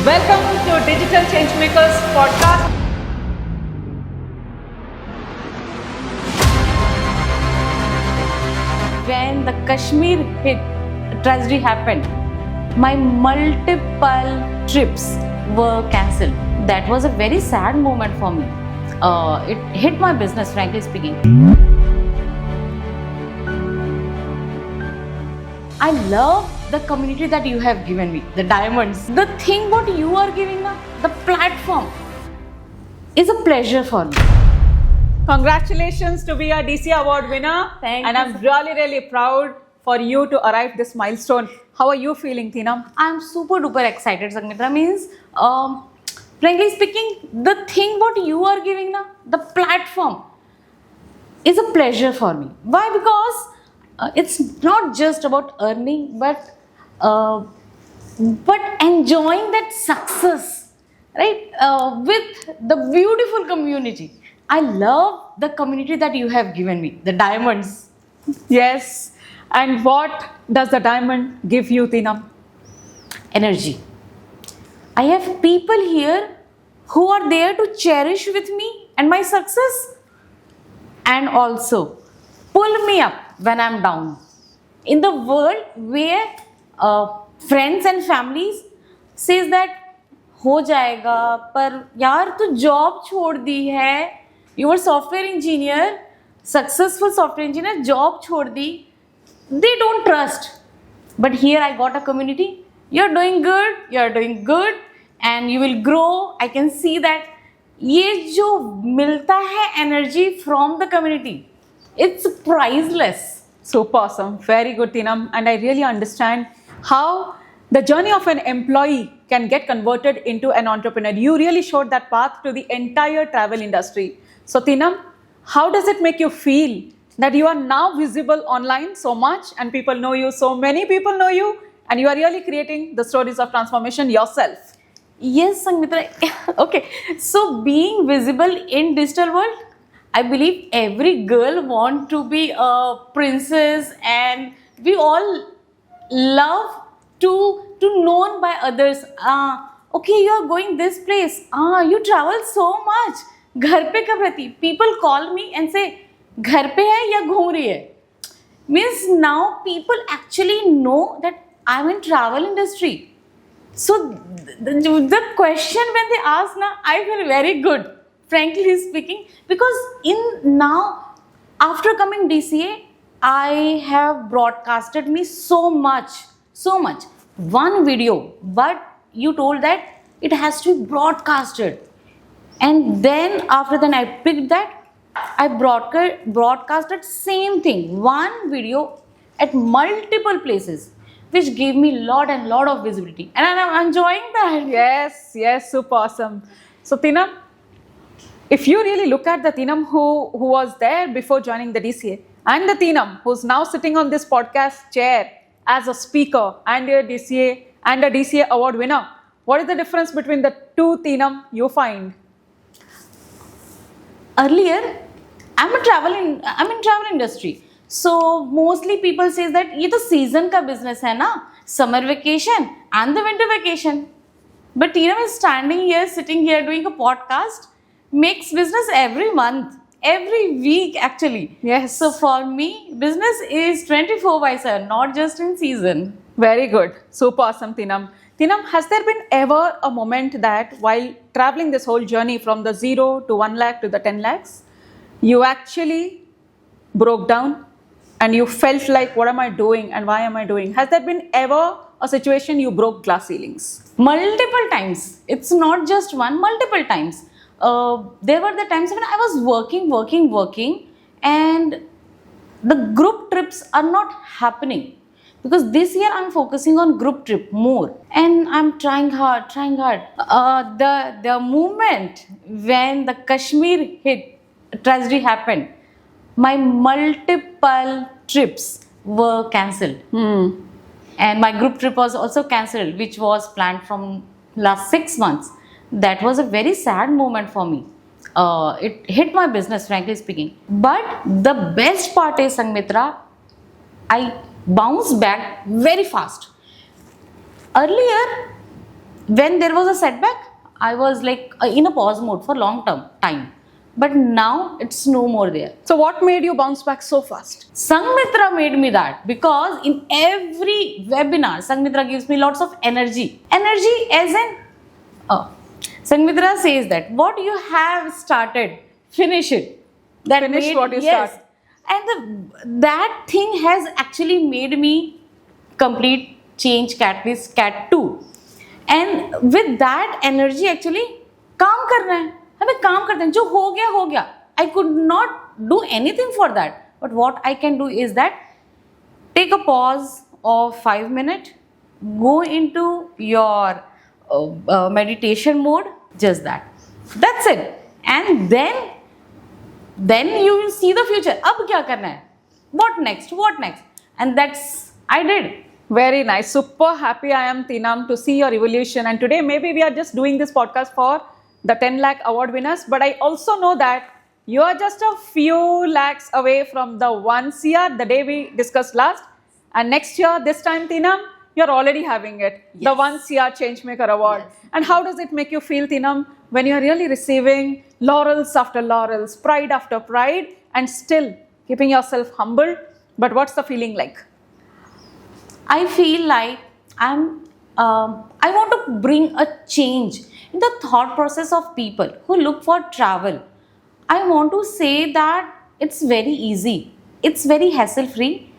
Welcome to Digital Changemakers podcast. When the Kashmir hit, tragedy happened, my multiple trips were cancelled. That was a very sad moment for me. It hit my business, frankly speaking. I love the community that you have given me, the diamonds. The thing what you are giving now, the platform, is a pleasure for me. Congratulations to be a DC award winner. Thank and you, I'm sir. really proud for you to arrive this milestone. How are you feeling, Teenam? I'm super duper excited, Sangeeta. Means, frankly speaking, the thing what you are giving now, the platform, is a pleasure for me. Why? Because it's not just about earning, but enjoying that success, right? With the beautiful community. I love the community that you have given me, the diamonds. Yes. And what does the diamond give you, Teenam? Energy. I have people here who are there to cherish with me and my success, and also pull me up when I'm down. In the world where friends and families says that हो जाएगा, पर यार तू job छोड़ दी है, you were software engineer, successful software engineer, job छोड़ दी, they don't trust. But here I got a community. You're doing good, and you will grow. I can see that. ये जो मिलता है energy from the community, it's priceless. Super awesome. Very good, Teenam. And I really understand how the journey of an employee can get converted into an entrepreneur. You really showed that path to the entire travel industry. So, Teenam, how does it make you feel that you are now visible online so much and people know you, so many people know you, and you are really creating the stories of transformation yourself? Yes, Sangeeta. Okay, so being visible in digital world, I believe every girl want to be a princess, and we all love to known by others. Okay, you are going this place. You travel so much. घर पे कब रहती? People call me and say, घर पे है या घूम रही है? Means now people actually know that I'm in travel industry. So the question when they ask now, I feel very good, frankly speaking, because in now after coming DCA, I have broadcasted me so much. One video, but you told that it has to be broadcasted, and then after that I picked that. I broadcasted same thing, one video at multiple places, which gave me lot of visibility, and I'm enjoying that. Yes, super awesome. So, Teenam, if you really look at the Teenam who was there before joining the DCA and the Teenam who's now sitting on this podcast chair as a speaker and a DCA award winner, what is the difference between the two Teenam you find? Earlier, I'm in travel industry. So mostly people says that ये तो season का business है ना, summer vacation and the winter vacation. But Teenam is sitting here doing a podcast, makes business every month, every week actually. Yes. So for me, business is 24/7, not just in season. Very good. Super awesome, Teenam. Teenam, has there been ever a moment that while traveling this whole journey from the 0 to 1 lakh to the 10 lakhs, you actually broke down and you felt like, what am I doing and why am I doing? Has there been ever a situation you broke glass ceilings? Multiple times. It's not just one, multiple times. There were the times when I was working, and the group trips are not happening. Because this year I'm focusing on group trip more, and I'm trying hard. The moment when the Kashmir hit, tragedy happened, my multiple trips were cancelled. And my group trip was also cancelled, which was planned from last 6 months. That was a very sad moment for me. It hit my business, frankly speaking. But the best part is, Sangeeta, I bounced back very fast. Earlier, when there was a setback, I was like in a pause mode for long term time. But now it's no more there. So what made you bounce back so fast? Sanghmitra made me that, because in every webinar, Sanghmitra gives me lots of energy. Energy as in, Sanghmitra says that what you have started, finish it. Finish what you start. And that thing has actually made me complete change catalyst cat 2. And with that energy actually काम करना है, हमें काम करते हैं, जो हो गया. I could not do anything for that. But what I can do is that take a pause of 5 minutes, go into your meditation mode, just that. That's it. And then you will see the future. अब क्या करना है? What next? And that's I did. Very nice. Super happy I am, Teenam, to see your evolution. And today, maybe we are just doing this podcast for the 10 lakh award winners. But I also know that you are just a few lakhs away from the 1 CR, the day we discussed last. And next year, this time, Teenam, you're already having it. Yes. The 1 CR Changemaker Award. Yes. And how does it make you feel, Teenam, when you're really receiving laurels after laurels, pride after pride, and still keeping yourself humble? But what's the feeling like? I feel like I want to bring a change in the thought process of people who look for travel. I want to say that it's very easy. It's very hassle free.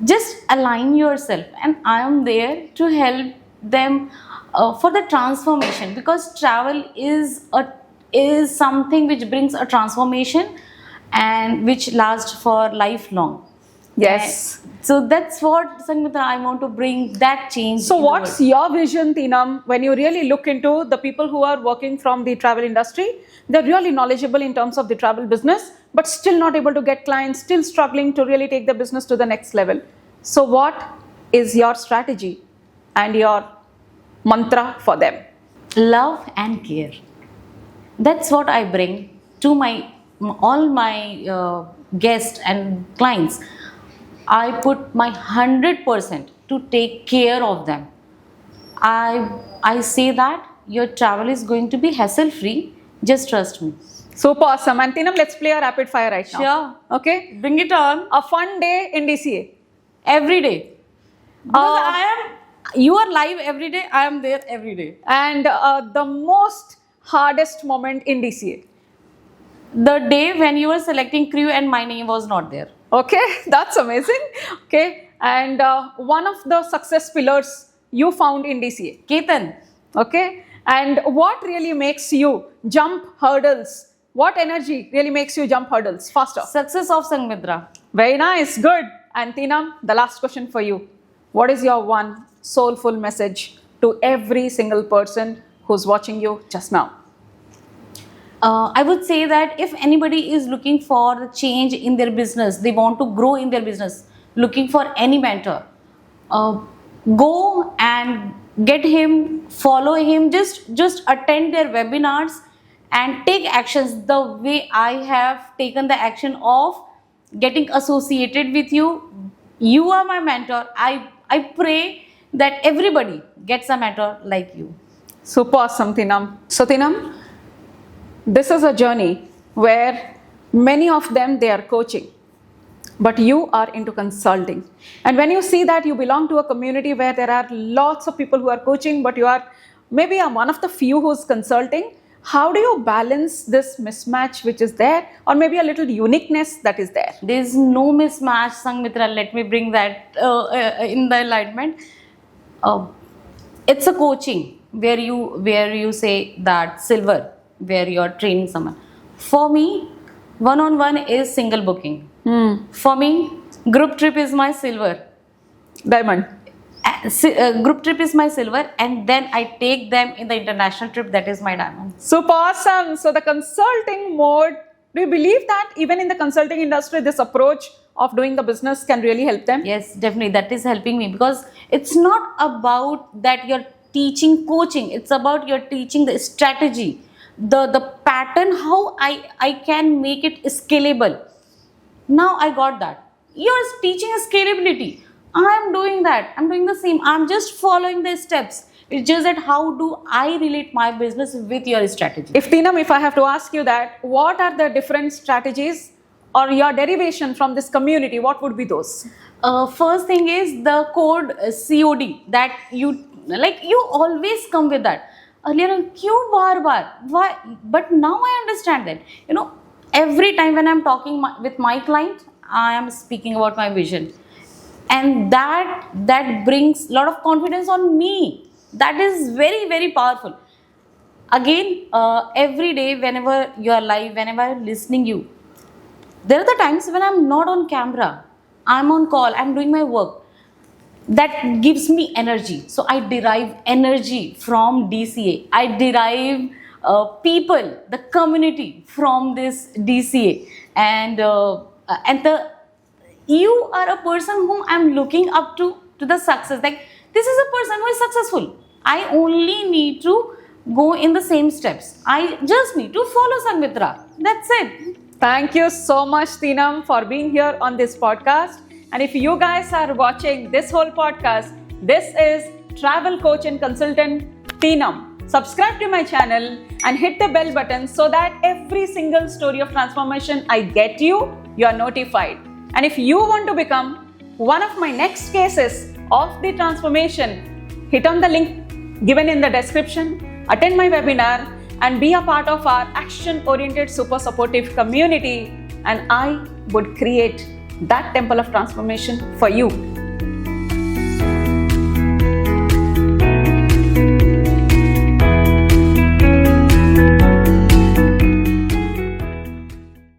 Just align yourself, and I am there to help them for the transformation, because travel is something which brings a transformation and which lasts for lifelong. Yes. So that's what, Sanghmitra, I want to bring that change. So in the what's world. your vision, Teenam, when you really look into the people who are working from the travel industry? They're really knowledgeable in terms of the travel business, but still not able to get clients, still struggling to really take the business to the next level. So what is your strategy and your mantra for them? Love and care. That's what I bring to all my guests and clients. I put my 100% to take care of them. I say that your travel is going to be hassle free. Just trust me. Super awesome. And Teenam, let's play a rapid fire right now. Sure. Okay. Bring it on. A fun day in DCA. Every day. Because you are live every day. I am there every day. And the most hardest moment in DCA. The day when you were selecting crew and my name was not there. Okay, that's amazing. Okay, and one of the success pillars you found in DCA. Ketan. Okay, and what really makes you jump hurdles? What energy really makes you jump hurdles faster? Success of Sanghmitra. Very nice, good. And Teenam, the last question for you. What is your one soulful message to every single person who's watching you just now? I would say that if anybody is looking for change in their business, they want to grow in their business, looking for any mentor, go and get him, follow him, just attend their webinars and take actions the way I have taken the action of getting associated with you. You are my mentor. I pray that everybody gets a mentor like you. Super awesome, Teenam. So Teenam, this is a journey where many of them, they are coaching, but you are into consulting. And when you see that you belong to a community where there are lots of people who are coaching, but you are maybe one of the few who's consulting, how do you balance this mismatch which is there, or maybe a little uniqueness that is there? There is no mismatch, Sanghmitra. Let me bring that in the alignment. It's a coaching where you say that silver, where you're training someone. For me, one-on-one is single booking. For me, group trip is my silver. Diamond. Group trip is my silver, and then I take them in the international trip. That is my diamond. Super awesome. So the consulting mode, do you believe that even in the consulting industry, this approach of doing the business can really help them? Yes, definitely. That is helping me, because it's not about that you're teaching coaching. It's about you're teaching the strategy, the pattern, how I can make it scalable. Now I got that. You're teaching a scalability. I'm doing that. I'm doing the same. I'm just following the steps. It's just that how do I relate my business with your strategy. If Teenam, if I have to ask you that, what are the different strategies or your derivation from this community? What would be those? First thing is the code COD that you like. You always come with that. Earlier, क्यों बार why? But now I understand that. Every time when I'm talking with my client, I am speaking about my vision, and that brings a lot of confidence on me. That is very, very powerful. Again, every day whenever you are live, whenever I'm listening you, there are the times when I'm not on camera, I'm on call, I'm doing my work. That gives me energy. So I derive energy from DCA. I derive people, the community from this DCA, and you are a person whom I'm looking up to the success. Like, this is a person who is successful. I only need to go in the same steps. I just need to follow Sanmitra. That's it. Thank you so much, Teenam, for being here on this podcast. And if you guys are watching this whole podcast, this is travel coach and consultant Teenam. Subscribe to my channel and hit the bell button so that every single story of transformation I get you are notified. And if you want to become one of my next cases of the transformation, hit on the link given in the description, attend my webinar, and be a part of our action-oriented, super supportive community. And I would create that temple of transformation for you.